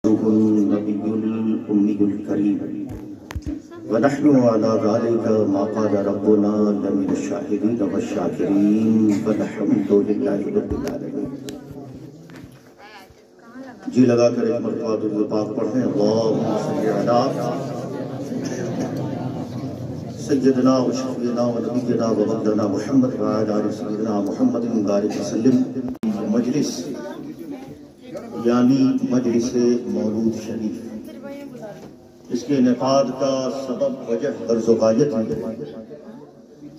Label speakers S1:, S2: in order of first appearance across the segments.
S1: النبي الأمي الكريم ونحن على ذلك ما قال ربنا لمن الشاهدين والشاكرين والحمد لله رب العالمين. جی لگا کر ایک مرتبہ درود پاک پڑھیں. اللہم صلی علی سیدنا و شفیعنا و نبینا و مولانا محمد وعلی آل سیدنا محمد بارک وسلم. مجلس یعنی مجلس مولود شریف، اس کے انعقاد کا سبب وجہ غرض و غایت ہے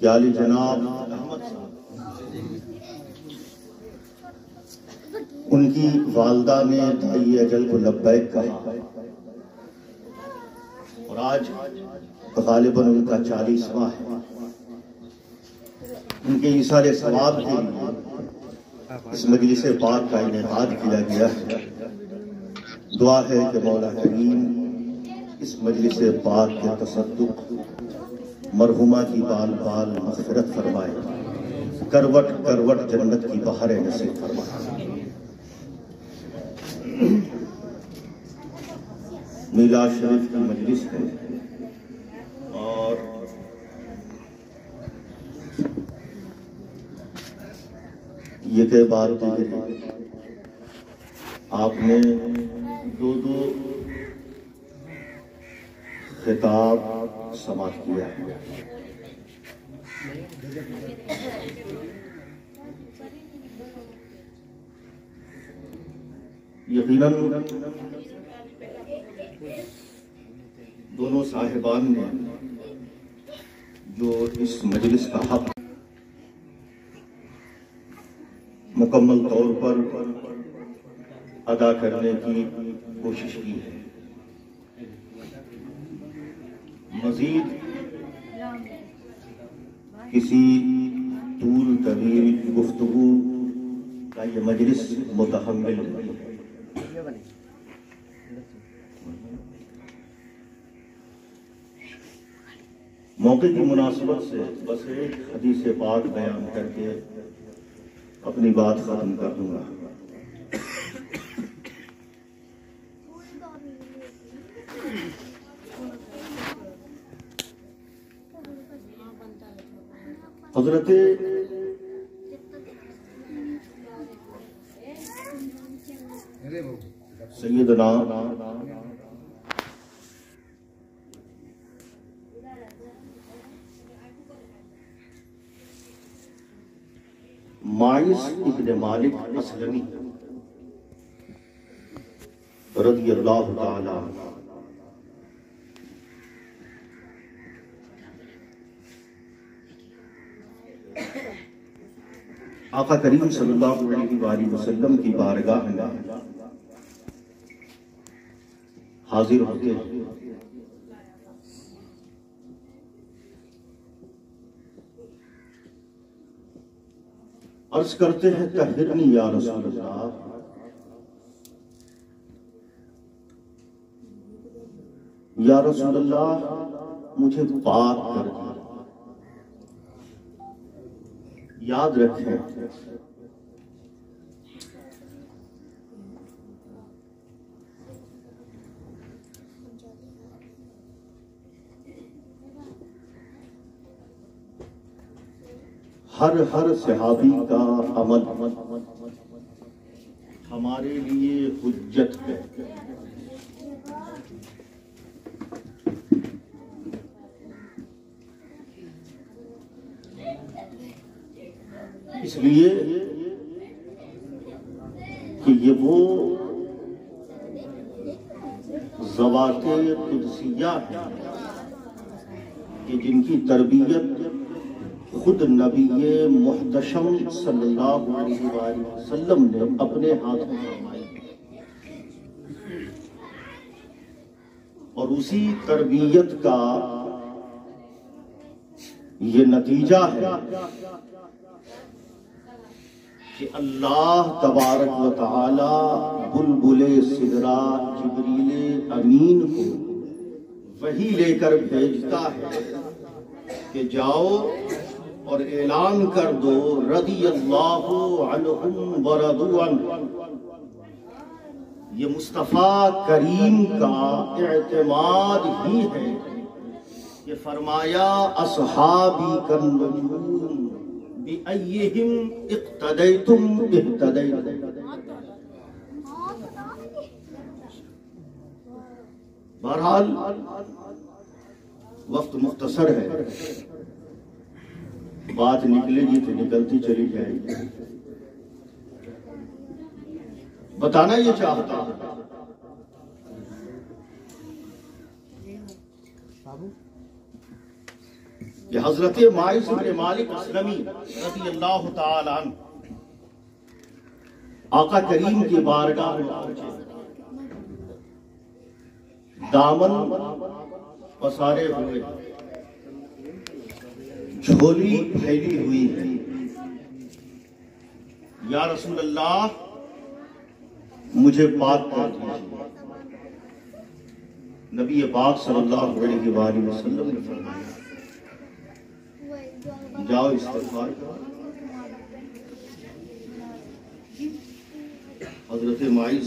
S1: کہ عالی جناب احمد صاحب ان کی والدہ نے دائی اجل کو لبیک کہا، اور آج غالباً ان کا 40واں ہے. ان کے ایصال ثواب کے لیے اس مجلس پاک کا انعقاد کیا گیا ہے. دعا ہے کہ مولا کریم اس مجلس پاک کے تصدق مرحومہ کی بال بال مغفرت فرمائے، کروٹ کروٹ جنت کی بہاریں نصیب فرمائے. میلاد شریف کی مجلس ہے اور یہ کہ بات آپ نے دو خطاب سماعت کیا ہے. یقیناً دونوں صاحبان نے جو اس مجلس کا حق مکمل طور پر ادا کرنے کی کوشش کی ہے. مزید کسی طول طویل گفتگو کا یہ مجلس متحمل نہیں ہے. موقع کی مناسبت سے بس ایک حدیث پاک بیان کر کے اپنی بات ختم کر دوں گا. حضرت سیدنا ماعز ابن مالک اسلمی رضی اللہ تعالی عنہ آقا کریم صلی اللہ علیہ وآلہ وسلم کی بارگاہ میں حاضر ہوتے ہیں. عرض کرتے ہیں طہرنی یا رسول اللہ، یا رسول اللہ مجھے پاک کر دیا. یاد رکھیں ہر صحابی کا عمل ہمارے لیے حجت ہے. اس لیے کہ یہ وہ ذوات قدسیہ ہیں کہ جن کی تربیت خود نبی محتشم صلی اللہ علیہ وآلہ وسلم نے اپنے ہاتھوں فرمائی، اور اسی تربیت کا یہ نتیجہ ہے کہ اللہ تبارک و تعالی بلبل سدرا جبریل امین کو وحی لے کر بھیجتا ہے کہ جاؤ اور اعلان کر دو رضی اللہ عنہم ورضوا عنہ، یہ مصطفیٰ کریم کا اعتماد ہی ہے کہ فرمایا اصحابی کالنجوم بأیہم اقتدیتم اہتدیتم۔ بہرحال وقت مختصر ہے، بات نکلے گی تو نکلتی چلی جائے گی۔ بتانا یہ چاہتا ہوں کہ حضرت ماعز بن مالک اسلمی رضی اللہ تعالی عنہ آقا کریم کی بارگاہ میں پہنچے، دامن پسارے ہوئے، جھولی پھیلی ہوئی ہے۔ یا رسول اللہ مجھے پاک کر دیجیے۔ نبی پاک صلی اللہ علیہ وآلہ وسلم نے فرمایا جاؤ استغفار کرو۔ حضرت ماعز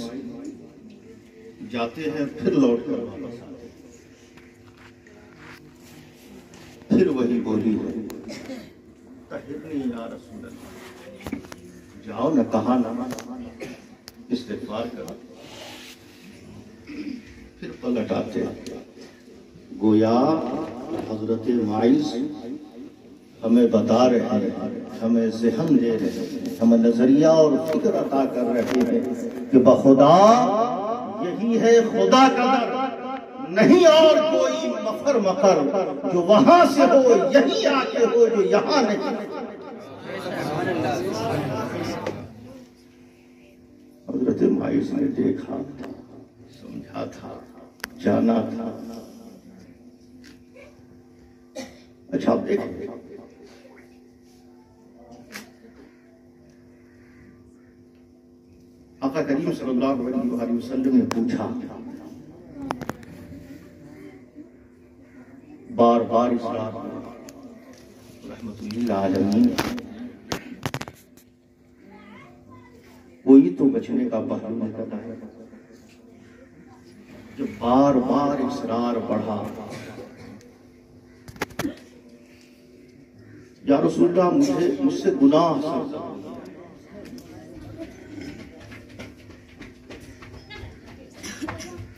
S1: جاتے ہیں، پھر لوٹ کر واپس آتے ہیں، پھر وہی بولی ہے طہرنی یا رسول اللہ، جاؤ نہ کہا نہ استغفار کرو۔ پھر پلٹ آتے ہیں، گویا حضرت ماعز ہمیں بتا رہے ہیں، ہمیں ذہن دے رہے ہیں، ہمیں نظریہ اور فکر عطا کر رہے ہیں کہ بخدا یہی ہے خدا کا در، نہیں اور کوئی مفر مکر، جو وہاں سے ہو یہی آ کے ہو جو یہاں نہیں۔ حضرت ماعز نے دیکھا تھا، سمجھا تھا، جانا تھا۔ اچھا آپ دیکھیں، آقا کریم صلی اللہ علیہ وآلہ وسلم نے پوچھا، بار بار اصرار رحمت للعالمین، کوئی تو بچنے کا پہلو نکلا ہے۔ جو بار بار اصرار بڑھا، یا رسول اللہ مجھ سے گناہ سے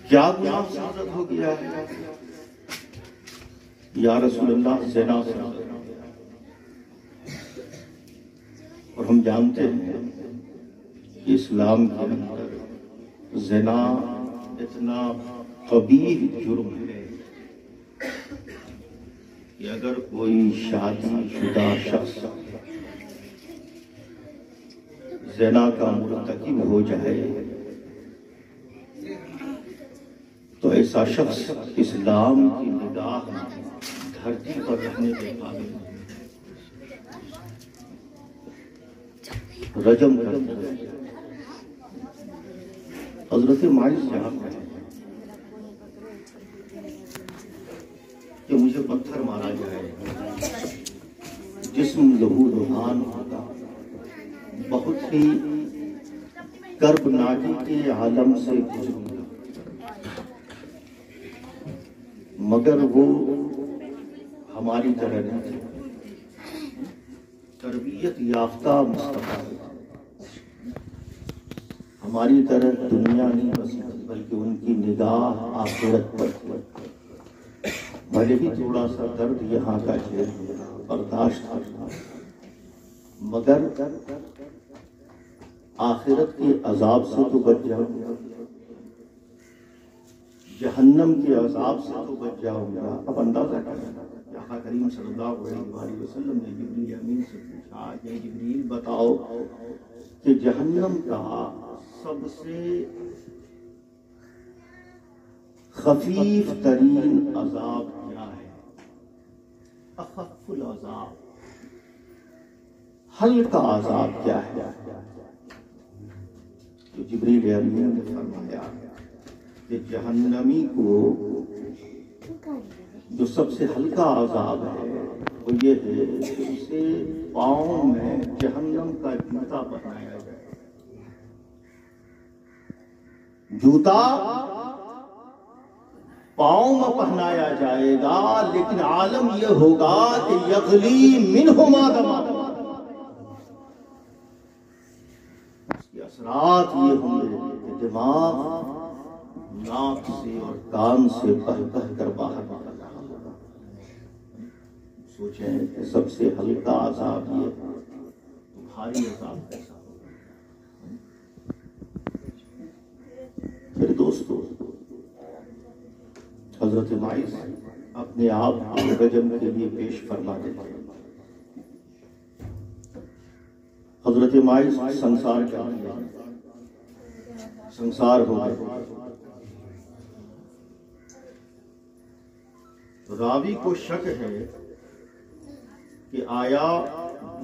S1: کیا گناہ سازد ہو گیا ہے؟ یا رسول اللہ زنا سے، اور ہم جانتے ہیں کہ اسلام کے اندر زنا اتنا قبیح جرم ہے کہ اگر کوئی شادی شدہ شخص زنا کا مرتکب ہو جائے تو ایسا شخص اسلام کی نگاہ میں دھرتی پر رہنے کے قابل نہیں، رجم کر دیا۔ حضرت ماعز جواب ہے کہ مجھے پتھر مارا جائے، جسم لہو لہان ہوگا، بہت ہی کربناکی کے عالم سے گزروں گا، مگر وہ ہماری طرح نہیں، تربیت یافتہ مصطفیٰ ہماری طرح دنیا نہیں پسند، بلکہ ان کی نگاہ آخرت پر، بھلے ہی تھوڑا سا درد یہاں کا جھیل برداشت کرنا، مگر آخرت کے عذاب سے تو بچ جاؤں گا، جہنم کے عذاب سے تو بچ جاؤں گا۔ اب اندازہ کرنا، آقا کریم صلی اللہ علیہ وآلہ وسلم نے جبریل امین سے پوچھا کہ جبریل بتاؤ کہ جہنم کا سب سے خفیف ترین عذاب کیا ہے؟ اخف العذاب، ہلکا عذاب کیا ہے؟ تو جبریل امین نے فرمایا کہ جہنمی کو جو سب سے ہلکا عذاب ہے وہ یہ ہے کہ اسے پاؤں میں جہنم کا جوتا پہنایا جائے، جوتا پاؤں میں پہنایا جائے گا، لیکن عالم یہ ہوگا کہ یغلی منہما دما، اس کے اثرات یہ ہوں گے کہ دماغ ناک سے اور کان سے بہہ بہہ کر باہر نکل رہا ہوگا۔ سوچیں کہ سب سے ہلکا عذاب یہ ہے تو بھاری عذاب کیسا ہوگا۔ پھر دوستو، حضرت ماعز اپنے آپ کو رجم کے لیے پیش فرما دیتے ہیں۔ حضرت ماعز سنسار کا سنسار ہو گئے۔ راوی کو شک ہے کہ آیا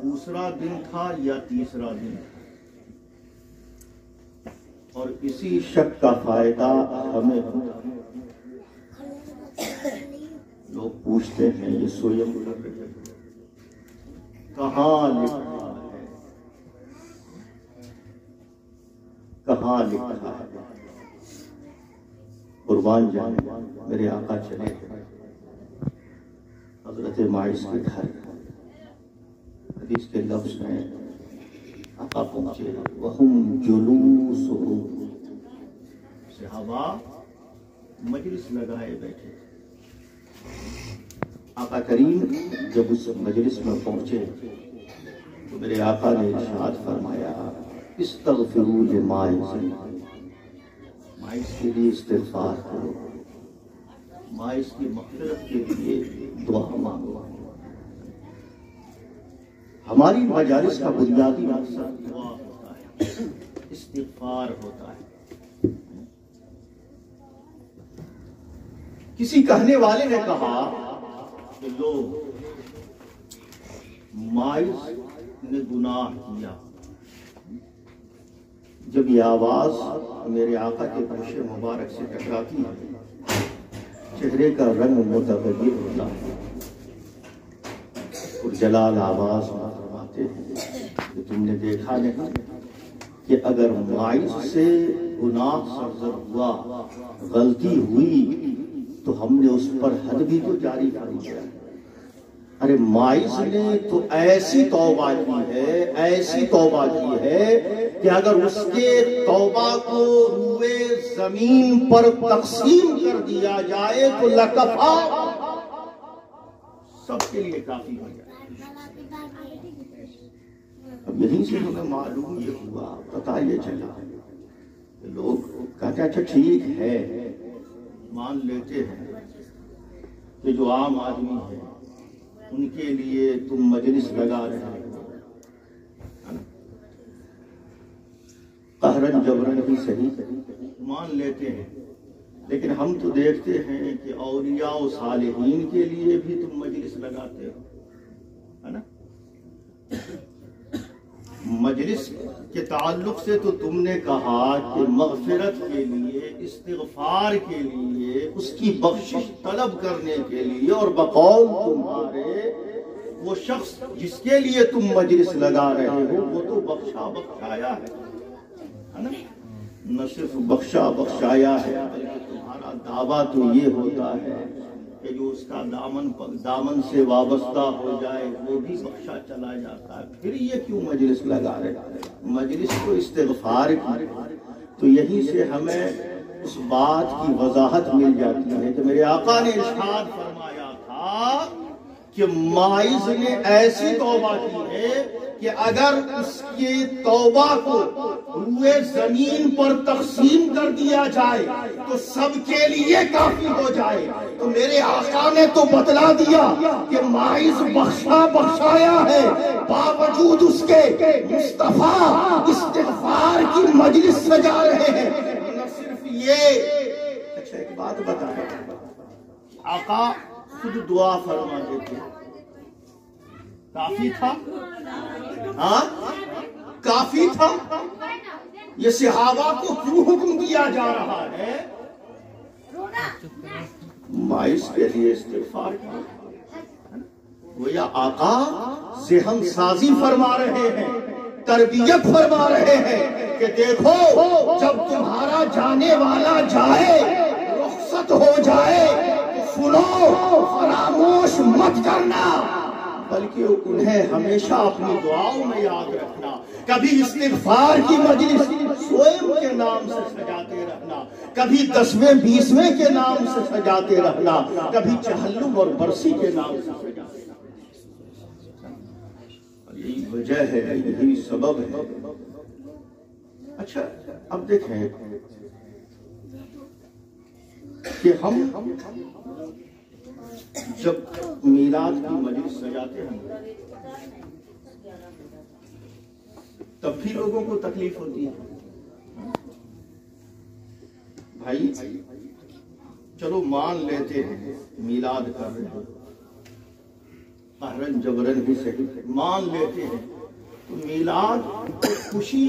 S1: دوسرا دن تھا یا تیسرا دن تھا، اور اسی شک کا فائدہ ہمیں ہوتا ہے۔ لوگ پوچھتے ہیں یہ سویم کر رہے ہیں، کہاں لکھا ہے، کہاں لکھا ہے؟ قربان جانے میرے آقا چلے گئے حضرت ماعز کے گھر۔ حدیث کے لفظ میں آقا پہنچے، وَهُمْ جُلُوسُهُمْ، صحابہ مجلس لگائے بیٹھے۔ آقا کریم جب اس مجلس میں پہنچے تو میرے آقا نے ارشاد فرمایا، استغفروا لماعز، ماعز کے لیے استغفار کرو، ماعز کی مغفرت کے لیے دعا مانگو۔ ہماری مجالس کا بنیادی مقصد دعا ہوتا ہے، استغفار ہوتا ہے۔ کسی کہنے والے نے کہا کہ لوگ ماعز نے گناہ کیا۔ جب یہ آواز میرے آقا کے گوش مبارک سے ٹکراتی ہے، چہرے کا رنگ متغیر ہوتا ہے، اور جلال آواز میں فرماتے ہیں کہ تم نے دیکھا نہیں کہ اگر ماعز سے گناہ سرزد ہوا، غلطی ہوئی، تو ہم نے اس پر حد بھی تو جاری کر دیا۔ ارے ماعز نے تو ایسی توبہ کی ہے، ایسی توبہ کی ہے کہ اگر اس کے توبہ کو روئے زمین پر تقسیم کر دیا جائے تو لکفا، سب کے لیے کافی ہو جائے۔ اب یہیں سے ہمیں معلوم یہ ہوا، پتہ یہ چلا کہ لوگ کہتے ہیں اچھا ٹھیک ہے، مان لیتے ہیں کہ جو عام آدمی ہے ان کے لیے تم مجلس لگا رہے ہو، قہرن جبرن بھی صحیح مان لیتے ہیں، لیکن ہم تو دیکھتے ہیں کہ اولیاء و صالحین کے لیے بھی تم مجلس لگاتے ہو، ہے نا؟ مجلس کے تعلق سے تو تم نے کہا کہ مغفرت کے لیے، استغفار کے لیے، اس کی بخشش طلب کرنے کے لیے، اور بقول تمہارے وہ شخص جس کے لیے تم مجلس لگا رہے ہو وہ تو بخشا بخشایا ہے نا؟ نہ صرف بخشا بخشایا ہے بلکہ تمہارا دعویٰ تو یہ ہوتا ہے کہ جو اس کا دامن سے وابستہ ہو جائے وہ بھی بخشا چلا جاتا ہے۔ پھر یہ کیوں مجلس لگا رہے؟ مجلس کو استغفار کی، تو یہیں سے ہمیں اس بات کی وضاحت مل جاتی ہے کہ میرے آقا نے ارشاد فرمایا تھا کہ ماعز نے ایسی توبہ کی ہے کہ اگر اس کی توبہ کو روئے زمین پر تقسیم کر دیا جائے تو سب کے لیے کافی ہو جائے۔ تو میرے آقا نے تو بتلا دیا کہ ماعز بخشا بخشایا ہے، باوجود اس کے مصطفیٰ استغفار کی مجلس سجا رہے ہیں۔ نہ صرف یہ، اچھا ایک بات بتائیں، آقا خود دعا فرما دیتے کافی تھا؟ ہاں کافی تھا؟ یہ صحابہ کو کیوں حکم دیا جا رہا ہے؟ ماعز کے لیے استغفار کی، گویا آقا ذہن سازی فرما رہے ہیں، تربیت فرما رہے ہیں کہ دیکھو جب تمہارا جانے والا جائے، رخصت ہو جائے، تو سنو فراموش مت کرنا، بلکہ انہیں ہمیشہ اپنی دعاؤں میں یاد رکھنا۔ کبھی استغفار کی مجلس سوئم کے نام سے سجاتے رہنا، کبھی 10ویں 20ویں کے نام سے سجاتے رہنا، کبھی چہلم اور برسی کے نام سے سجاتے رہنا۔ یہی وجہ ہے، یہی سبب ہے۔ اچھا اب دیکھیں کہ ہم جب میلاد کی مجلس سجاتے ہیں تب بھی لوگوں کو تکلیف ہوتی ہے۔ بھائی چلو مان لیتے ہیں میلاد کر رہے ہیں، قہرن جبرن بھی صحیح مان لیتے ہیں، تو میلاد خوشی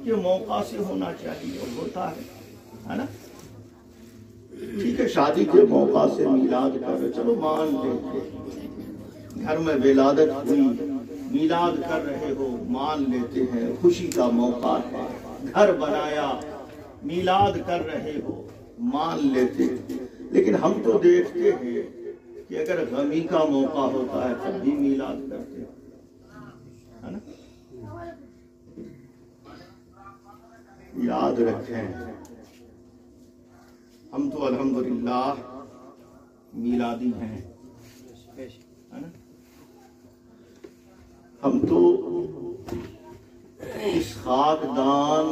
S1: کے موقع سے ہونا چاہیے، اور ہوتا ہے نا؟ ٹھیک ہے، شادی کے موقع سے میلاد کر رہے، چلو مان لیتے ہیں، گھر میں ولادت ہوئی میلاد کر رہے ہو، مان لیتے ہیں، خوشی کا موقع ہے، گھر بنایا میلاد کر رہے ہو، مان لیتے ہیں۔ لیکن ہم تو دیکھتے ہیں کہ اگر غمی کا موقع ہوتا ہے تب بھی میلاد کرتے ہیں، ہے نا؟ یاد رکھیں ہم تو الحمدللہ میلادی ہیں، ہم تو اس خاکدان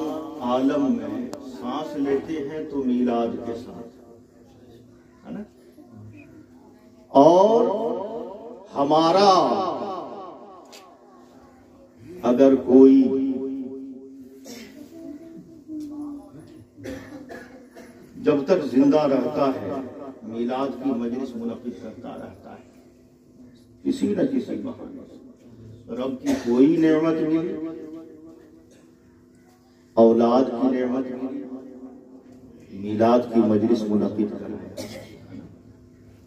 S1: عالم میں سانس لیتے ہیں تو میلاد کے ساتھ، ہے نا؟ اور ہمارا اگر کوئی جب تک زندہ رہتا ہے میلاد کی مجلس منعقد کرتا رہتا ہے، کسی نہ کسی بہانے سے رب کی کوئی نعمت ملی، اولاد کی نعمت ملی، میلاد کی مجلس منعقد کرایا،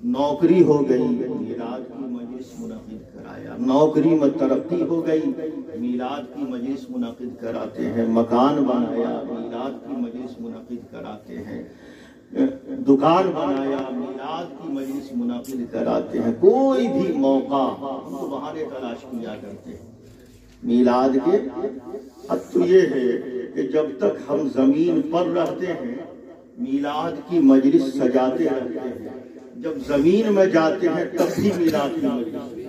S1: نوکری ہو گئی میلاد کی مجلس منعقد کرایا، نوکری میں ترقی ہو گئی میلاد کی مجلس منعقد کراتے ہیں، مکان بنایا میلاد کی مجلس منعقد کراتے ہیں، دکان بنایا میلاد کی مجلس منعقد کراتے ہیں، کوئی بھی موقع ہم تو بہانے تلاش کیا کرتے ہیں میلاد کے۔ اب تو یہ ہے کہ جب تک ہم زمین پر رہتے ہیں میلاد کی مجلس سجاتے رہتے ہیں، جب زمین میں جاتے ہیں تب بھی میلاد کی مجلس۔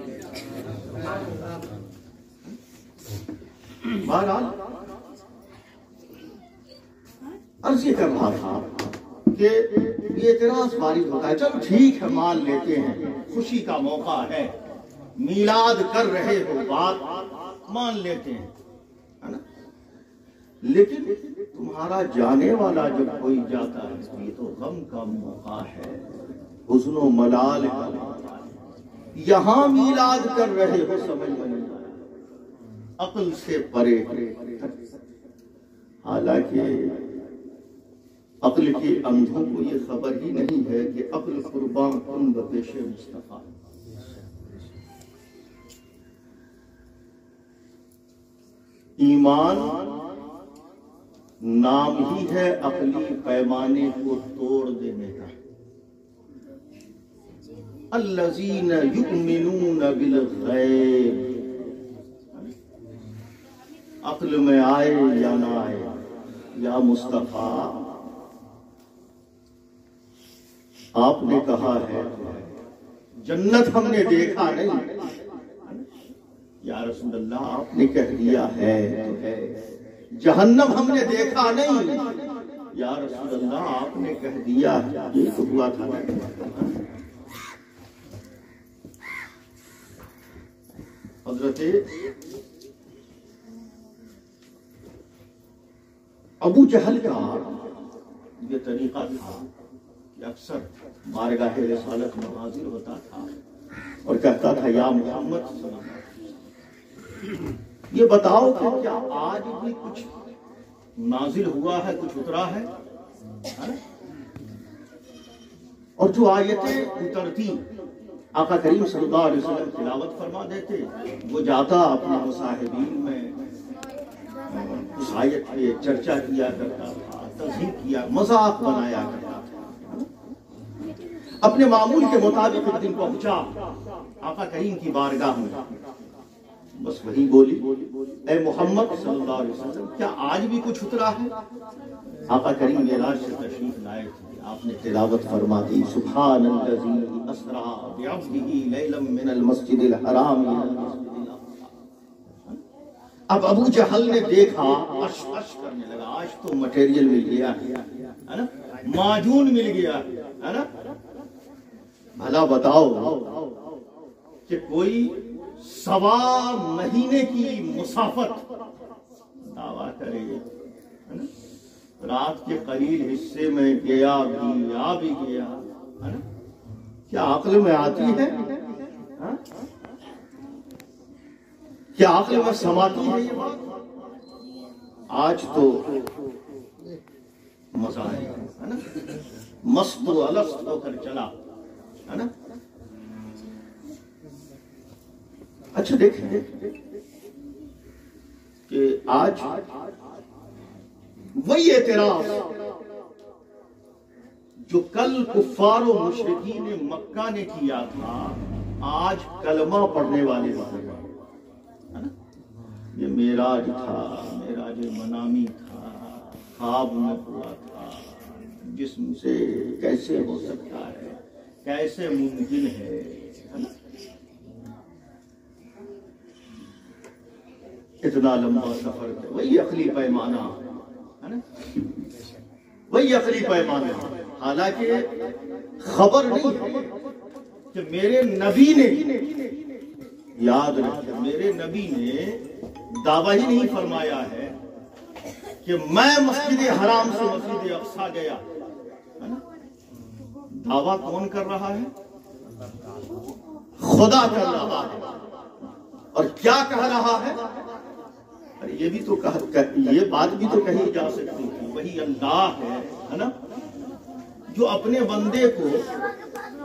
S1: بہرحال عرض یہ کر رہا تھا کہ یہ اعتراض وارد ہوتا ہے، چلو ٹھیک ہے مان لیتے ہیں خوشی کا موقع ہے، میلاد کر رہے ہو، بات مان لیتے ہیں، ہے نا؟ لیکن تمہارا جانے والا جب کوئی جاتا ہے یہ تو غم کا موقع ہے، حزن و ملال کا موقع ہے، یہاں میلاد کر رہے ہو، سمجھ میں نہیں آیا، عقل سے پرے۔ حالانکہ عقل کے اندھوں کو یہ خبر ہی نہیں ہے کہ عقل قربان کن بپیش مصطفیٰ۔ ایمان نام ہی ہے عقلی پیمانے کو توڑ دینے کا۔ الذین یؤمنون بالغیب، عقل میں آئے یا نہ آئے، یا مصطفیٰ آپ نے کہا ہے جنت ہم نے دیکھا نہیں، یا رسول اللہ آپ نے کہہ دیا ہے تو ہے، جہنم ہم نے دیکھا نہیں، یا رسول اللہ آپ نے کہہ دیا ہے، یہ تو ہوا تھا نا۔ حضرت ابو جہل کا یہ طریقہ تھا کہ اکثر بارگاہ رسالت میں حاضر ہوتا تھا اور کہتا تھا یا محمد صلی اللہ علیہ وسلم یہ بتاؤ کہ کیا آج بھی کچھ نازل ہوا ہے، کچھ اترا ہے؟ اور جو آیتیں اترتی آقا کریم صلی اللہ علیہ وسلم تلاوت فرما دیتے، وہ جاتا اپنے مصاحبین میں اس آیت پہ چرچا کیا کرتا تھا، تذہین کیا، مذاق بنایا کرتا تھا۔ اپنے معمول کے مطابق ایک دن پہنچا آقا کریم کی بارگاہ میں، بس وہی بولی، اے محمد صلی اللہ علیہ وسلم، کیا آج بھی کچھ اترا ہے؟ آقا کریم معراج سے تشریف لائے تھے، آپ نے تلاوت فرما دی، سبحان الذی اسری بعبدہ لیلا من المسجد الحرام الى المسجد الاقصی۔ اب ابو جہل نے دیکھا، اش کرنے لگا، آج تو مٹیریل مل گیا ہے نا، معجون مل گیا ہے نا۔ بھلا بتاؤ کہ کوئی 1.25 مہینے کی مسافت دعویٰ کرے، رات کے قلیل حصے میں گیا بھی آ بھی گیا، کیا عقل میں آتی ہے؟ کیا عقل میں سماتی ہے یہ بات؟ آج تو مزہ ہے نا، مست و الست ہو کر چلا ہے نا۔ اچھا دیکھیں کہ آج وہی اعتراض جو کل کفار و مشرکین مکہ نے کیا تھا، آج کلمہ پڑھنے والے ہے نا۔ یہ معراج تھا، معراج منامی تھا، خواب میں ہوا تھا، جسم سے کیسے ہو سکتا ہے، کیسے ممکن ہے نا۔ اتنا لمبا سفر ہے، وہی عقلی پیمانہ ہے نا، وہی عقلی پیمانہ۔ حالانکہ خبر نہیں ہے کہ میرے نبی نے، یاد رکھیں، میرے نبی نے دعویٰ ہی نہیں فرمایا ہے کہ میں مسجد حرام سے مسجد اقصی گیا، دعویٰ کون کر رہا ہے؟ خدا کر رہا ہے۔ اور کیا کہہ رہا ہے؟ یہ بھی تو یہ بات بھی تو کہی جا سکتی تھی، وہی اللہ ہے نا جو اپنے بندے کو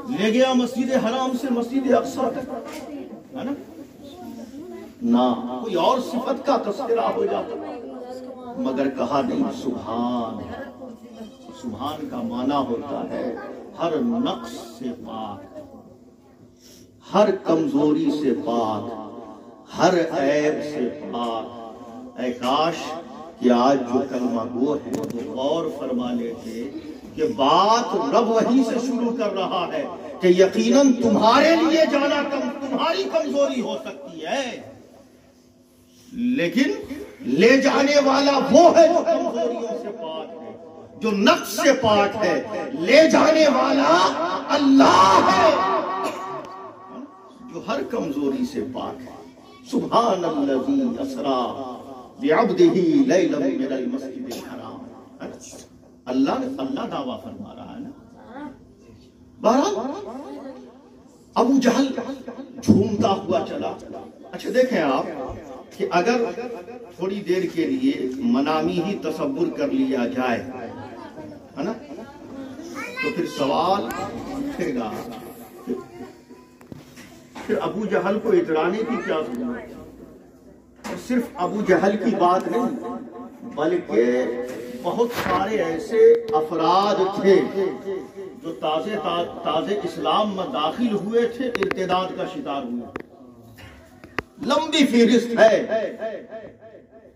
S1: لے گیا مسجد حرام سے مسجد اقصی تک، ہے نا۔ نہ کوئی اور صفت کا تذکرہ ہو جاتا، مگر کہا نہیں سبحان۔ سبحان کا معنی ہوتا ہے ہر نقص سے پاک، ہر کمزوری سے پاک، ہر عیب سے پاک۔ اے کاش کہ آج جو کلمہ گو ہے وہ غور فرما لیتے کہ بات رب وحی سے شروع کر رہا ہے کہ یقیناً تمہارے لیے جانا تمہاری کمزوری ہو سکتی ہے، لیکن لے جانے والا وہ ہے جو کمزوریوں سے پاک ہے، جو نقص سے پاک ہے۔ لے جانے والا اللہ ہے جو ہر کمزوری سے پاک ہے۔ سبحان الذی اسری بعبدہ لیلا من المسجد الحرام۔ اللہ دعویٰ فرما رہا ہے نا۔ بہرحال ابو جہل جھومتا ہوا چلا۔ اچھا دیکھیں آپ کہ اگر تھوڑی دیر کے لیے منامی ہی تصور کر لیا جائے ہے نا، تو پھر سوال اٹھے گا پھر ابو جہل کو اترانے کی کیا ضرورت ہے؟ اور صرف ابو جہل کی بات نہیں بلکہ بہت سارے ایسے افراد تھے جو تازے اسلام میں داخل ہوئے تھے، ارتداد کا شکار ہوئے۔ لمبی فہرست ہے،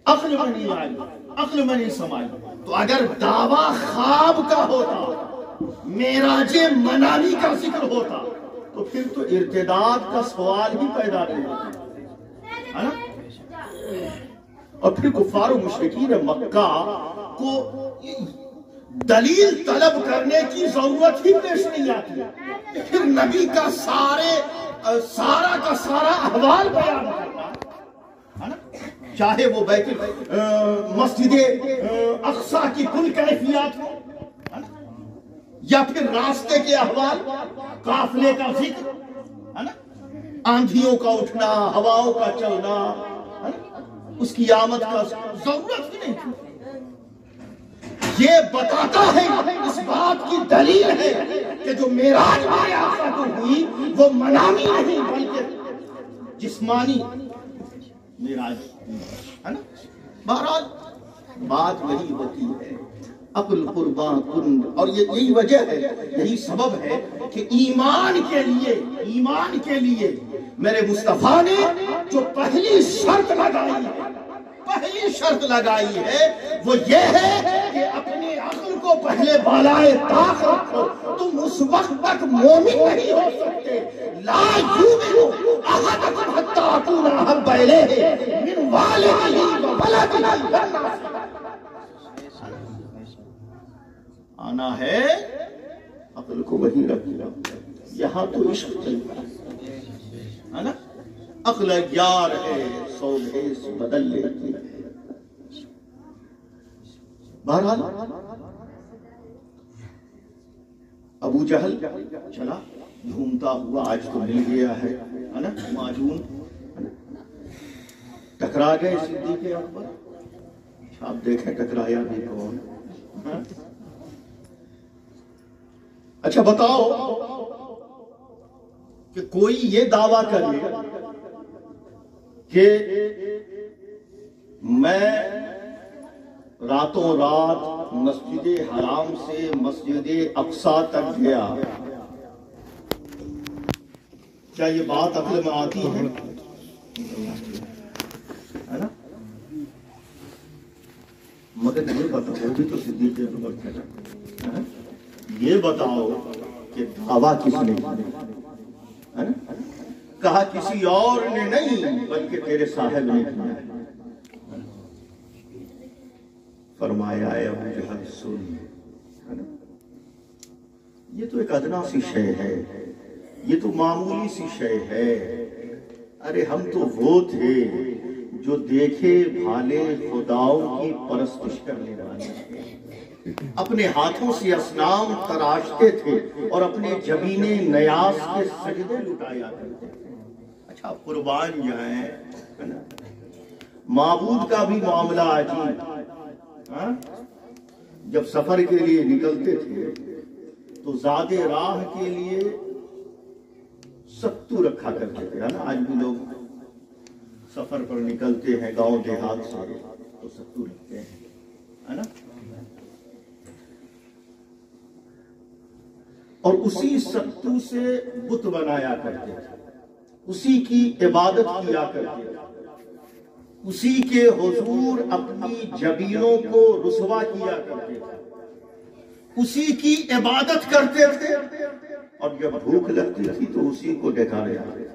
S1: عقل میں نہیں آئی، عقل میں نہیں سمائی۔ تو اگر دعویٰ خواب کا ہوتا، معراج منامی کا ذکر ہوتا، تو پھر تو ارتداد کا سوال ہی پیدا نہیں ہوتا ہے نا۔ اور پھر کفار و مشرکین مکہ کو دلیل طلب کرنے کی ضرورت ہی پیش نہیں آتی، پھر نبی کا سارا کا سارا احوال بیان کرتا ہے نا، چاہے وہ مسجد اقصی کی کل کیفیات ہو یا پھر راستے کے احوال، قافلے کا ذکر ہے نا، آندھیوں کا اٹھنا، ہواؤں کا چلنا، اس کی آمد کا ضرورت ہی نہیں تھی۔ یہ بتاتا ہے، اس بات کی دلیل ہے کہ جو معراج میں آقا کو ہوئی وہ منامی نہیں بلکہ جسمانی معراج ہے نا۔ بہرحال بات وہی ہوتی ہے، عقل قرباں کن، اور یہی وجہ ہے، یہی سبب ہے کہ ایمان کے لیے میرے مصطفیٰ نے جو پہلی شرط لگائی ہے وہ یہ ہے کہ اپنے عقل کو پہلے بالائے طاق رکھو، تم اس وقت تک مومن نہیں ہو سکتے، لا یؤمن احدکم حتی اکون احب الیہ من والدہ وولدہ۔ آنا ہے عقل کو وہی رکھنا، یہاں تو عشق چلتا ہے نا، عقل یار ہے سو بھیس بدل لیتی ہے۔ بہرحال ابو جہل چلا گھومتا ہوا، آج تو مل گیا ہے نا معجون، ٹکرا گئے صدیق اکبر، آپ دیکھیں ٹکرایا بھی کون۔ اچھا بتاؤ کہ کوئی یہ دعویٰ کرے کہ میں راتوں رات مسجد حرام سے مسجد اقصی تک گیا، کیا یہ بات عقل میں آتی ہے نا؟ مگر یہ بتاؤ بھی تو صدیق اکبر تھے، یہ بتاؤ کہ دعویٰ کس نے کیا؟ کہا کسی اور نے نہیں بلکہ تیرے صاحب نے کیا۔ فرمایا اے ابو جہل سن، یہ تو ایک ادنا سی شے ہے، یہ تو معمولی سی شے ہے، ارے ہم تو وہ تھے جو دیکھے بھالے خداؤں کی پرستش کرنے والے، اپنے ہاتھوں سے اصنام تراشتے تھے اور اپنے جبینے نیاز کے سجدے لٹایا کرتے تھے۔ اچھا قربان جائیں، معبود کا بھی معاملہ عجیب، جب سفر کے لیے نکلتے تھے تو زاد راہ کے لیے ستو رکھا کرتے تھے، آج بھی لوگ سفر پر نکلتے ہیں گاؤں دیہات سے تو ستو رکھتے ہیں نا، اور اسی ستو سے بت بنایا کرتے تھے، اسی کی عبادت کیا کرتے تھے، اسی کے حضور اپنی جبینوں کو رسوا کیا کرتے تھے، اسی کی عبادت کرتے تھے، اور جب بھوک لگتی تھی تو اسی کو ڈکارے آتے تھے۔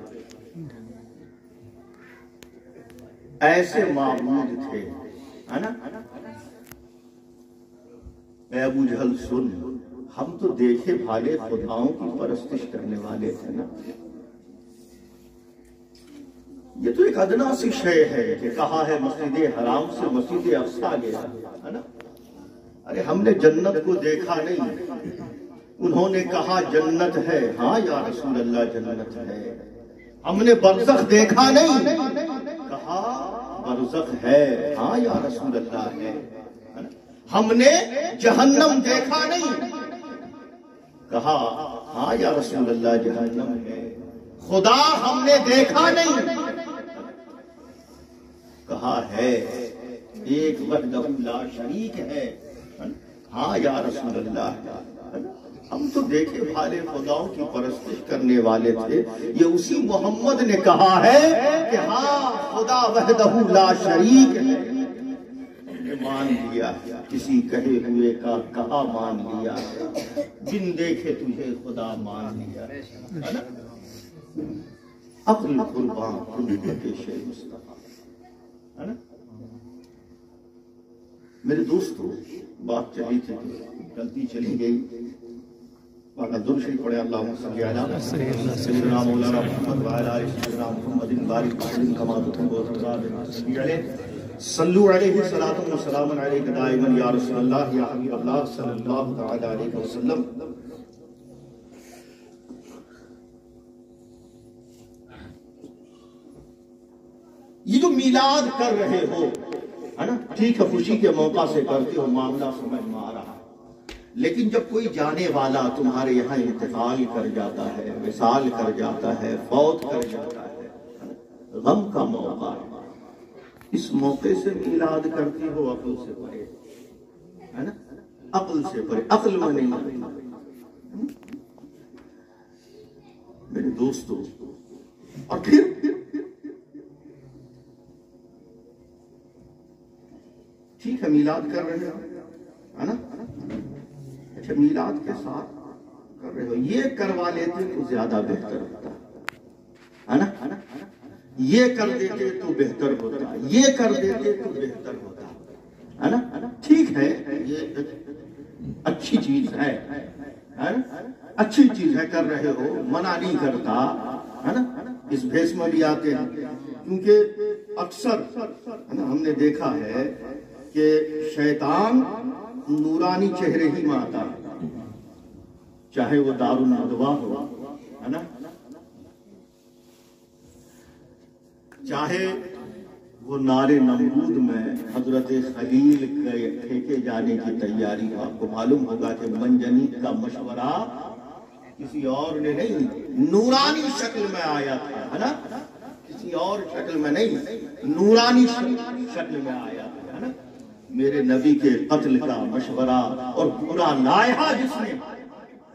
S1: ایسے معبود تھے، ہے نا؟ اے ابو جہل سن، ہم تو دیکھے بھالے خداؤں کی پرستش کرنے والے تھے نا، یہ تو ایک ادنا سی شے ہے کہ کہا ہے مسجد حرام سے مسجد اقصی گیا، ہے نا؟ ارے ہم نے جنت کو دیکھا نہیں، انہوں نے کہا جنت ہے، ہاں یا رسول اللہ جنت ہے۔ ہم نے برزخ دیکھا نہیں، کہا برزخ ہے، ہاں یا رسول اللہ ہے۔ ہم نے جہنم دیکھا نہیں، کہا ہاں یا رسول اللہ جہنم ہے۔ خدا ہم نے دیکھا نہیں، کہا ہے ایک وحدہ لا شریک ہے، ہاں یا رسول اللہ۔ ہم تو دیکھے بھالے خداؤں کی پرستش کرنے والے تھے، یہ اسی محمد نے کہا ہے کہ ہاں خدا وحدہ لا شریک ہے۔ مان لیا، کسی کہے ہوئے کا کہا مان لیا، بن دیکھے تجھے خدا مان لیا، ہے نا؟ عقل قربان خدمت شیخ مصطفیٰ، ہے نا؟ میرے دوستو بات چلی تھی، غلطی چلی گئی، درود شریف پڑھے اللہم صلی علی سیدنا مولانا محمد وعلی آلہ سیدنا محمد بارک وسلم کما تحب وترضى علیہ صلو علیہ صلاۃ و سلام علیک دائما یا رسول اللہ یا حبیب اللہ صلی اللہ تعالی علیہ وسلم۔ یہ جو میلاد کر رہے ہو، ہے نا، ٹھیک ہے خوشی کے موقع سے کرتے ہو، معاملہ سمجھ میں آ رہا، لیکن جب کوئی جانے والا تمہارے یہاں انتقال کر جاتا ہے، وصال کر جاتا ہے، فوت کر جاتا ہے، غم کا موقع ہے، اس موقع سے میلاد کرتی ہو عقل سے پڑے، ہے نا، عقل سے پڑے، عقل میں نہیں مانتے میرے دوستو۔ اور پھر ٹھیک ہے میلاد کر رہے ہو، ہے نا، اچھا میلاد کے ساتھ کر رہے ہو، یہ کروا لیتے تو زیادہ بہتر ہوتا ہے نا، یہ کر دیتے تو بہتر ہوتا، یہ کر دیتے تو بہتر ہوتا ہے نا۔ ٹھیک ہے یہ اچھی چیز ہے، اچھی چیز ہے، کر رہے ہو، منع نہیں کرتا، ہے نا۔ اس بھیس میں بھی آتے ہیں کیونکہ اکثر ہم نے دیکھا ہے کہ شیطان نورانی چہرے ہی میں آتا ہے، چاہے وہ دار الندوہ ہو، ہے نا، چاہے وہ نار نمرود میں حضرت خلیل کے پھینکے جانے کی تیاری ہو۔ آپ کو معلوم ہوگا کہ منجنیق کا مشورہ کسی اور نے نہیں، نورانی شکل میں آیا تھا، ہے نا، کسی اور شکل میں نہیں، نورانی شکل میں آیا تھا، ہے نا۔ میرے نبی کے قتل کا مشورہ اور پورا لائحہ جس نے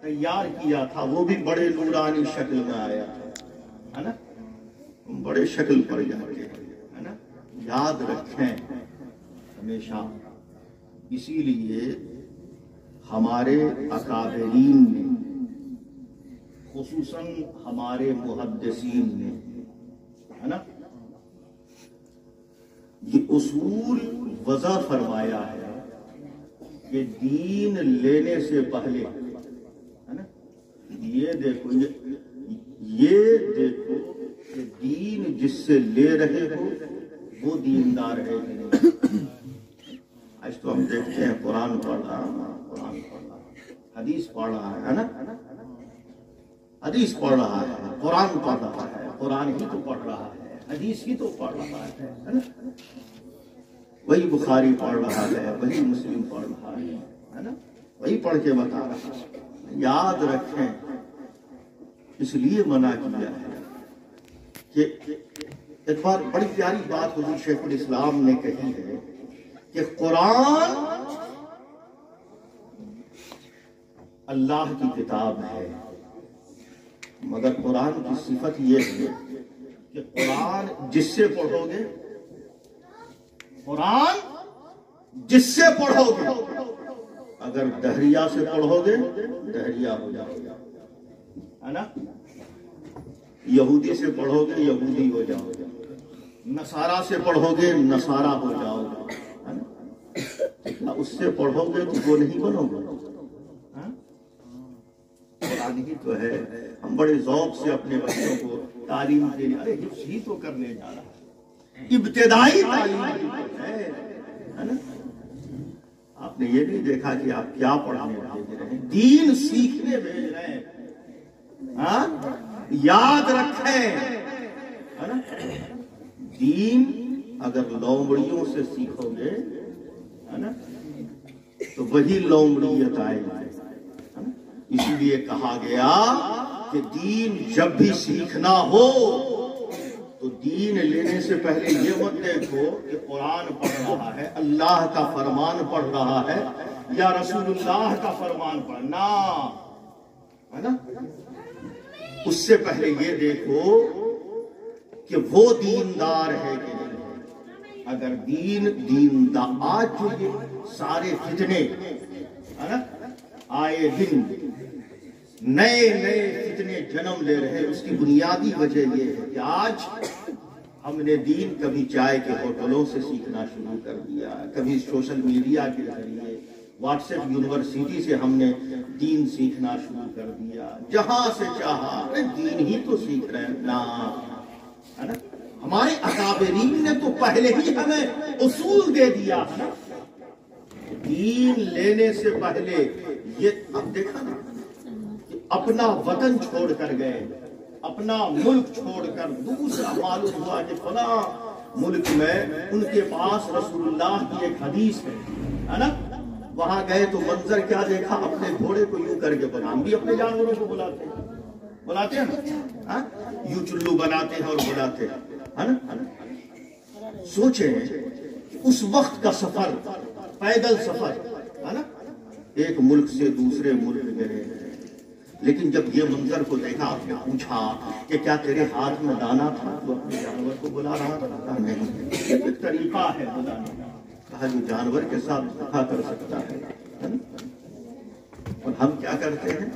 S1: تیار کیا تھا وہ بھی بڑے نورانی شکل میں آیا تھا، ہے نا، بڑے شکل پر جاتے ہیں، ہے نا۔ یاد رکھیں ہمیشہ، اسی لیے ہمارے اکابرین نے، خصوصاً ہمارے محدثین نے، ہے نا، یہ اصول وضع فرمایا ہے کہ دین لینے سے پہلے، ہے نا، یہ دیکھو کہ دین جس سے لے رہے ہو وہ دیندار ہے کہ نہیں۔ آج تو ہم دیکھتے ہیں قرآن پڑھ رہا ہے، حدیث پڑھ رہا ہے نا، حدیث پڑھ رہا ہے، قرآن پڑھ رہا ہے، قرآن ہی تو پڑھ رہا ہے، حدیث ہی تو پڑھ رہا ہے نا، وہی بخاری پڑھ رہا ہے، وہی مسلم پڑھ رہا ہے نا، وہی پڑھ کے بتا رہا ہے۔ یاد رکھیں اس لیے منع کیا ہے کہ ایک بار بڑی پیاری بات حضور شیخ الاسلام نے کہی ہے کہ قرآن اللہ کی کتاب ہے، مگر قرآن کی صفت یہ ہے کہ قرآن جس سے پڑھو گے، قرآن جس سے پڑھو گے، اگر دہریہ سے پڑھو گے دہریہ ہو جاؤ گے، ہے نا، یہودی سے پڑھو گے یہودی ہو جاؤ گے، نصارہ سے پڑھو گے نصارہ ہو جاؤ گے، ہے نا، اس سے پڑھو گے تو وہ نہیں بنو گے۔ قرآن ہی تو ہے، ہم بڑے ذوق سے اپنے بچوں کو تعلیم دینے، ارے حفظ ہی تو کرنے جا رہا ہے، ابتدائی تعلیم ہے نا۔ آپ نے یہ نہیں دیکھا کہ آپ کیا پڑھانے بھیج رہے ہیں، دین سیکھنے بھیج رہے ہیں، ہاں، یاد رکھیں، ہے نا، دین اگر لومڑیوں سے سیکھو گے، ہے نا، تو وہی لومڑیت آئے گی، ہے نا۔ اسی لیے کہا گیا کہ دین جب بھی سیکھنا ہو تو دین لینے سے پہلے یہ مت دیکھو کہ قرآن پڑھ رہا ہے، اللہ کا فرمان پڑھ رہا ہے یا رسول اللہ کا فرمان پڑھنا، ہے نا۔ اس سے پہلے یہ دیکھو کہ وہ دیندار ہے کہ نہیں۔ اگر دیندار، آج جو یہ سارے فتنے، ہے نا، آئے دن نئے فتنے جنم لے رہے ہیں، اس کی بنیادی وجہ یہ ہے کہ آج ہم نے دین کبھی چائے کے ہوٹلوں سے سیکھنا شروع کر دیا، کبھی سوشل میڈیا کے ذریعے، واٹس ایپ یونیورسٹی سے ہم نے دین سیکھنا شروع کر دیا، جہاں سے چاہا دین ہی تو سیکھ رہے ہیں نا، ہے نا۔ ہمارے اکابرین نے تو پہلے ہی ہمیں اصول دے دیا ہے، دین لینے سے پہلے یہ اب دیکھا نا کہ اپنا وطن چھوڑ کر گئے، اپنا ملک چھوڑ کر دوسرا، معلوم ہوا کہ فلاں ملک میں ان کے پاس رسول اللہ کی ایک حدیث ہے نا، وہاں گئے تو منظر کیا دیکھا، اپنے گھوڑے کو یوں کر کے بنا، ہم بھی اپنے جانوروں کو بلاتے ہیں نا، یوں چلو بناتے ہیں اور بلاتے ہیں، ہے نا۔ سوچیں اس وقت کا سفر، پیدل سفر ہے نا، ایک ملک سے دوسرے ملک گئے، لیکن جب یہ منظر کو دیکھا آپ نے پوچھا کہ کیا تیرے ہاتھ میں دانا تھا؟ تو اپنے جانور کو بلا رہا تھا؟ کہا نہیں، یہ ایک طریقہ ہے بلانے کا۔ کہا جو جانور کے ساتھ دھوکا کر سکتا ہے اور ہم کیا کرتے ہیں؟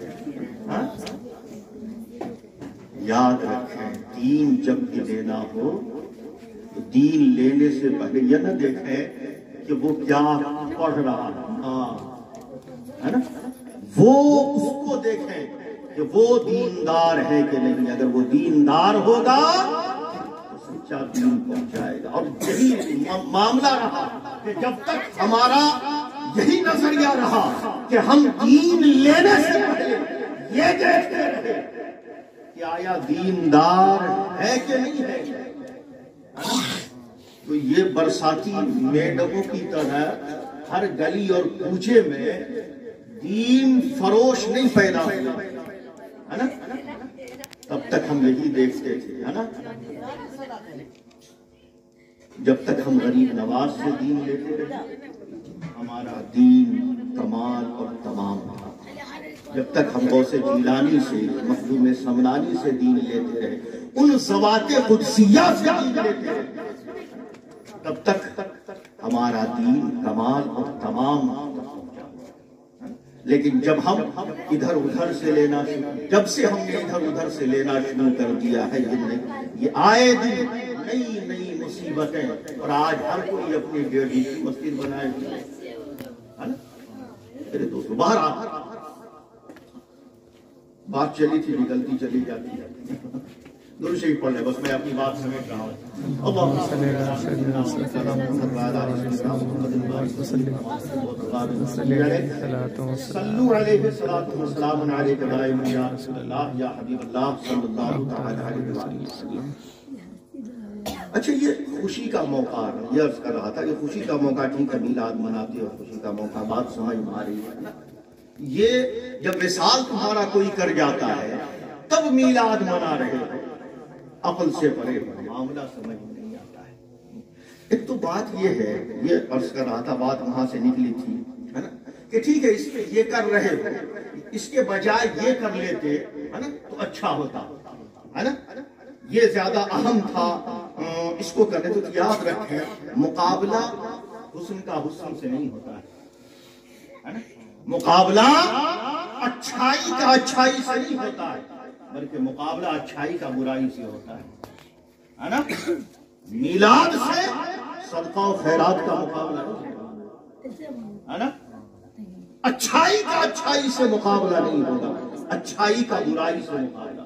S1: یاد رکھیں دین جب بھی لینا ہو تو دین لینے سے پہلے یہ نہ دیکھیں کہ وہ کیا پڑھ رہا ہے نا، وہ اس کو دیکھیں کہ وہ دیندار ہے کہ نہیں۔ اگر وہ دیندار ہوگا تو سچا دین پہنچائے گا۔ اور یہی معاملہ رہا کہ جب تک ہمارا یہی نظریہ رہا کہ ہم دین لینے سے پہلے یہ دیکھتے رہے کہ آیا دیندار ہے کہ نہیں ہے، تو یہ برساتی میڈموں کی طرح ہر گلی اور کوچے میں دین فروش نہیں پیدا ہوا ہے نا۔ تب تک ہم یہی دیکھتے تھے ہے نا، جب تک ہم غریب نواز سے دین لیتے رہے ہمارا دین کمال اور تمام تھا، جب تک ہم غوث جیلانی سے، مخدوم سمنانی سے دین لیتے رہے، ان ذوات قدسیہ سے دین لیتے رہے، تب تک ہمارا دین کمال اور تمام تھا۔ لیکن جب ہم ادھر ادھر سے لینا، جب سے ہم نے ادھر ادھر سے لینا شروع کر دیا ہے، یہ آئے دن نئی نئی مصیبتیں، اور آج ہر کوئی اپنی ڈیڑھی کی مسجد بنائے ہوئے ہے نا۔ میرے دوستو باہر بات چلی تھی، نکلتی چلی جاتی ہے، درود شریف پڑھ لیں، بس میں اپنی بات سمجھ رہا ہوں۔ اللہم صلی اللہ علیہ وسلم صلو علیہ السلام علیک دائم یا رسول اللہ یا حبیب اللہ صلی اللہ علیہ وسلم۔ اچھا یہ خوشی کا موقع ہے، یہ عرض کر رہا تھا کہ خوشی کا موقع ٹھیک ہے، میلاد مناتے ہو، خوشی کا موقع، بات سمجھ میں آ رہی ہے نا۔ یہ جب وصال تمہارا کوئی کر جاتا ہے تب میلاد منا رہے ہو، عقل سے پرے معاملہ سمجھ نہیں آتا ہے۔ ایک تو بات یہ ہے، یہ عرض کر رہا تھا، بات وہاں سے نکلی تھی ہے نا، کہ ٹھیک ہے اس پہ یہ کر رہے ہو، اس کے بجائے یہ کر لیتے ہے نا تو اچھا ہوتا ہے نا، یہ زیادہ اہم تھا، اس کو کرنے تو یاد رکھیں مقابلہ حسن کا حسن سے نہیں ہوتا ہے نا، مقابلہ اچھائی کا اچھائی سے نہیں ہوتا ہے، بلکہ مقابلہ اچھائی کا برائی سے ہوتا ہے نا۔ میلاد سے صدقہ و خیرات کا مقابلہ ہے نا، اچھائی کا اچھائی سے مقابلہ نہیں ہوگا، اچھائی کا برائی سے مقابلہ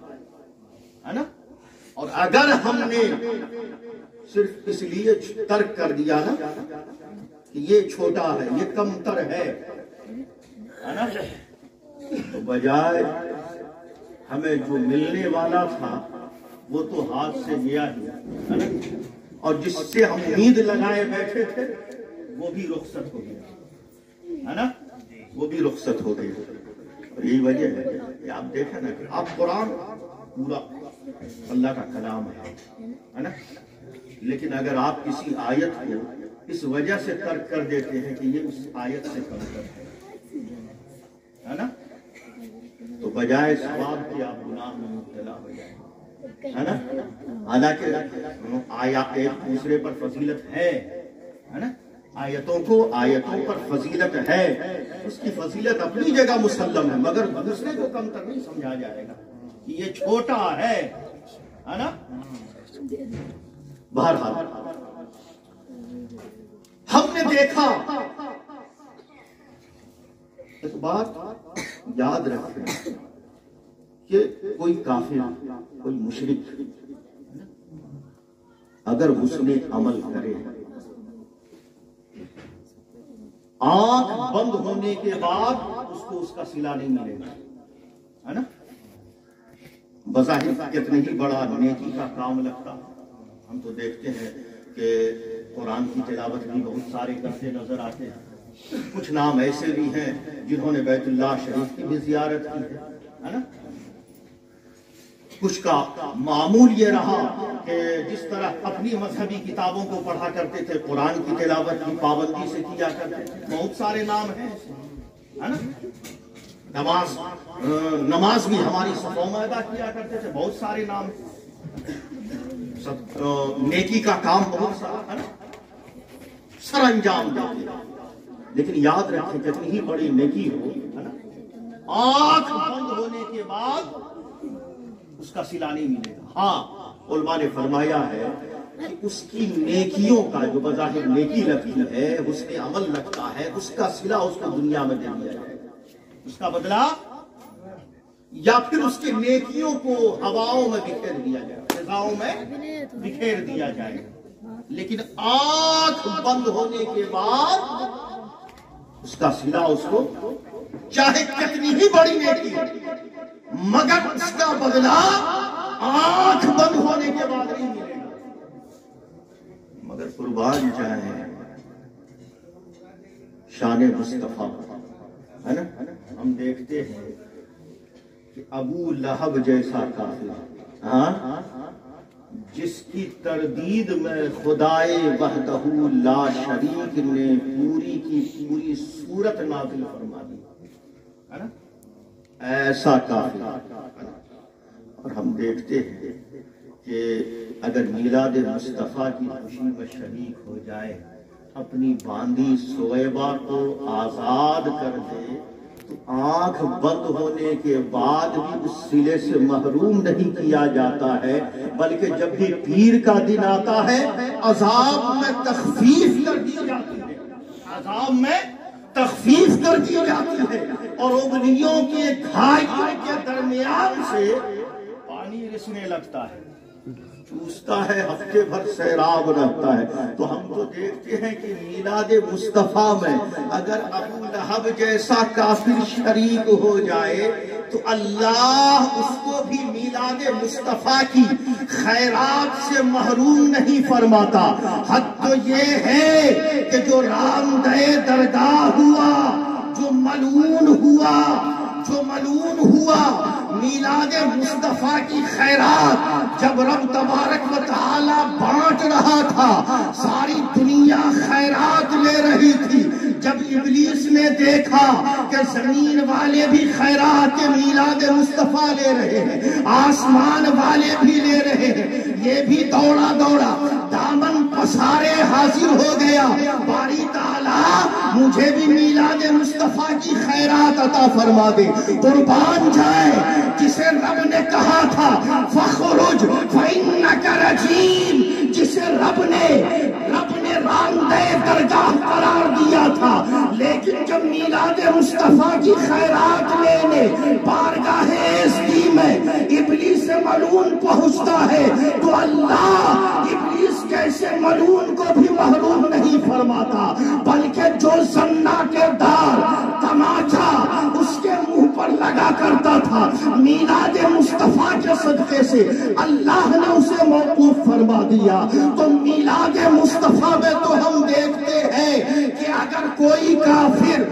S1: ہے نا۔ اور اگر ہم نے صرف اس لیے ترک کر دیا نا کہ یہ چھوٹا ہے، یہ کمتر ہے نا، تو بجائے ہمیں جو ملنے والا تھا وہ تو ہاتھ سے گیا ہی ہے نا، اور جس سے ہم امید لگائے بیٹھے تھے وہ بھی رخصت ہو گیا ہے نا، وہ بھی رخصت ہو گئی۔ اور یہی وجہ ہے کہ آپ دیکھیں نا کہ آپ قرآن پورا اللہ کا کلام ہے نا، لیکن اگر آپ کسی آیت کو اس وجہ سے ترک کر دیتے ہیں کہ یہ اس آیت سے کمتر ہے نا، تو بجائے ثواب کے آپ گناہ میں مبتلا ہو جائیں ہے نا۔ حالانکہ آیات ایک دوسرے پر فضیلت ہے نا، آیتوں پر فضیلت ہے، اس کی فضیلت اپنی جگہ مسلم ہے، مگر دوسرے کو کمتر نہیں سمجھا جائے گا کہ یہ چھوٹا ہے نا۔ بہرحال ہم نے دیکھا، ایک بات یاد رکھیں کہ کوئی کافر، کوئی مشرک اگر حسن عمل کرے، آنکھ بند ہونے کے بعد اس کو اس کا صلہ نہیں ملے گا ہے نا، بظاہر کتنے ہی بڑا نیکی کا کام لگتا۔ ہم تو دیکھتے ہیں کہ قرآن کی تلاوت بھی بہت سارے کرتے نظر آتے ہیں، کچھ نام ایسے بھی ہیں جنہوں نے بیت اللہ شریف کی بھی زیارت کی ہے نا۔ کچھ کا معمول یہ رہا کہ جس طرح اپنی مذہبی کتابوں کو پڑھا کرتے تھے، قرآن کی تلاوت کی پابندی سے کیا کرتے تھے، بہت سارے نام ہیں نا، نماز بھی ہماری صفوں میں ادا کیا کرتے تھے، بہت سارے نام سب، نیکی کا کام بہت سارا ہے نا، سر انجام دیتے، لیکن یاد رکھیں جتنی ہی بڑی نیکی ہو ہے نا، آنکھ بند ہونے کے بعد اس کا صلہ نہیں ملے گا۔ ہاں علماء نے فرمایا ہے کہ اس کی نیکیوں کا جو بظاہر نیکی لگتی ہے، اس نے عمل لگتا ہے، اس کا صلہ اس کو دنیا میں دے دیا جائے، اس کا بدلہ، یا پھر اس کے نیکیوں کو ہواؤں میں بکھیر دیا جائے، فضاؤں میں بکھیر دیا جائے، لیکن آنکھ بند ہونے کے بعد اس کا صلہ اس کو چاہے کتنی ہی بڑی نیکی ہو، مگر اس کا بدلہ آنکھ بند ہونے کے بعد نہیں ملے گا۔ مگر قربان جائیں شان مصطفیٰ ہے نا، ہم دیکھتے ہیں کہ ابو لہب جیسا کافر، ہاں، جس کی تردید میں خدائے وحدہ لا شریک نے پوری کی پوری سورت نازل فرما دی ہے نا، ایسا کافر۔ اور ہم دیکھتے ہیں کہ اگر میلاد مصطفیٰ کی خوشی میں شریک ہو جائے، اپنی باندھی سویبہ کو آزاد کر دے، تو آنکھ بند ہونے کے بعد بھی اس صلے سے محروم نہیں کیا جاتا ہے، بلکہ جب بھی پیر کا دن آتا ہے عذاب میں تخفیف کر دی جاتی ہے، عذاب میں تخفیف کر دی جاتی ہے، اور انگلیوں کے گھائیوں کے درمیان سے پانی رسنے لگتا ہے، چوستا ہے، ہفتے بھر سیراب رہتا ہے۔ تو ہم تو دیکھتے ہیں کہ میلاد مصطفیٰ میں اگر ابو لہب جیسا کافر شریک ہو جائے تو اللہ اس کو بھی میلاد مصطفیٰ کی خیرات سے محروم نہیں فرماتا۔ حد تو یہ ہے کہ جو رامدہ درگاہ ہوا، جو ملعون ہوا میلاد مصطفیٰ کی خیرات جب رب تبارک و تعالی بانٹ رہا تھا، ساری دنیا خیرات لے رہی تھی، جب ابلیس نے دیکھا کہ زمین والے بھی خیرات میلاد مصطفیٰ لے رہے ہیں، آسمان والے بھی لے رہے ہیں، یہ بھی دوڑا دامن پسارے حاضر ہو گیا، باری تعالیٰ مجھے بھی میلاد مصطفیٰ کی خیرات عطا فرما دے۔ قربان جائے جسے رب نے کہا تھا فخرج فإنک رجیم، جسے رب نے راندہ درگاہ قرار دیا تھا، لیکن جب میلاد مصطفیٰ کی خیرات لینے بارگاہ عزتی میں ابلیس ملعون پہنچتا ہے تو اللہ ابلیس جیسے ملعون کو بھی محروم نہیں فرماتا، بلکہ جو زنا کے دار تماچا اس کے منہ پر لگا کرتا تھا، میلاد مصطفیٰ کے صدقے سے اللہ نے اسے موقوف فرما دیا۔ تو میلاد مصطفیٰ میں تو ہم دیکھتے ہیں کہ اگر کوئی کافر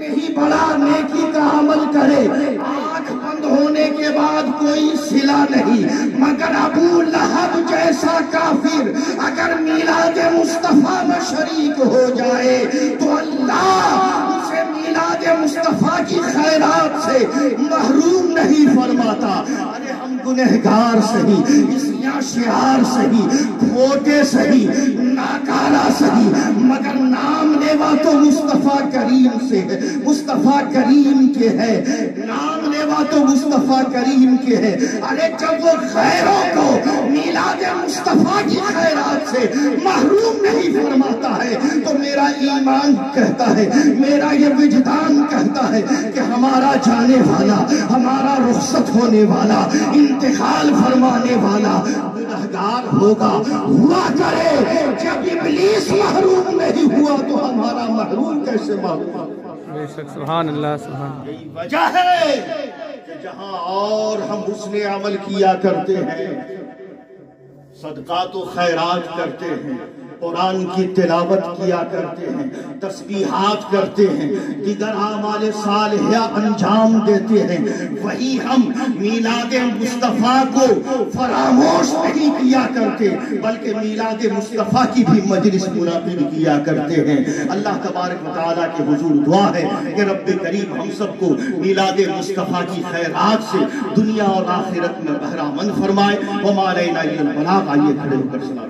S1: ہی بڑا نیکی کا عمل کرے، آنکھ بند ہونے کے بعد کوئی صلہ نہیں، مگر ابو لہب جیسا کافر اگر میلاد مصطفیٰ میں شریک ہو جائے تو اللہ اسے میلاد مصطفیٰ کی خیرات سے محروم نہیں فرماتا۔ ارے ہم گنہگار سہی، اسیاں شعار سہی، کھوٹے سہی، ناکارہ سہی، مگر نام لیوا تو مصطفیٰ کریم سے ہے، مصطفیٰ کریم کے ہے، نام لیوا تو مصطفیٰ کریم کے ہے۔ ارے جب وہ خیروں کو میلاد مصطفیٰ کی خیرات سے محروم نہیں فرماتا ہے تو میرا ایمان کہتا ہے، میرا یہ وجدان کہتا ہے کہ ہمارا جانے والا، ہمارا رخصت ہونے والا، انتقال فرمانے والا گنہگار ہوگا، ہوا کرے۔ جب ابلیس محروم نہیں ہوا تو ہمارا محروم کیسے محروم؟
S2: بے شک، سبحان اللہ، سبحان اللہ۔
S1: یہی وجہ ہے کہ جہاں اور ہم حسن عمل کیا کرتے ہیں، صدقات و خیرات کرتے ہیں، قرآن کی تلاوت کیا کرتے ہیں، تسبیحات کرتے ہیں، دیگر اعمال صالحہ انجام دیتے ہیں، وہی ہم میلاد مصطفیٰ کو فراموش نہیں کیا کرتے بلکہ میلاد مصطفیٰ کی بھی مجلس منعقد کیا کرتے ہیں۔ اللہ تبارک و تعالیٰ کے حضور دعا ہے کہ رب کریم ہم سب کو میلاد مصطفیٰ کی خیرات سے دنیا اور آخرت میں بہرہ مند فرمائے۔ وما علینا الا البلاغ۔ آئیے کھڑے ہو کر سلام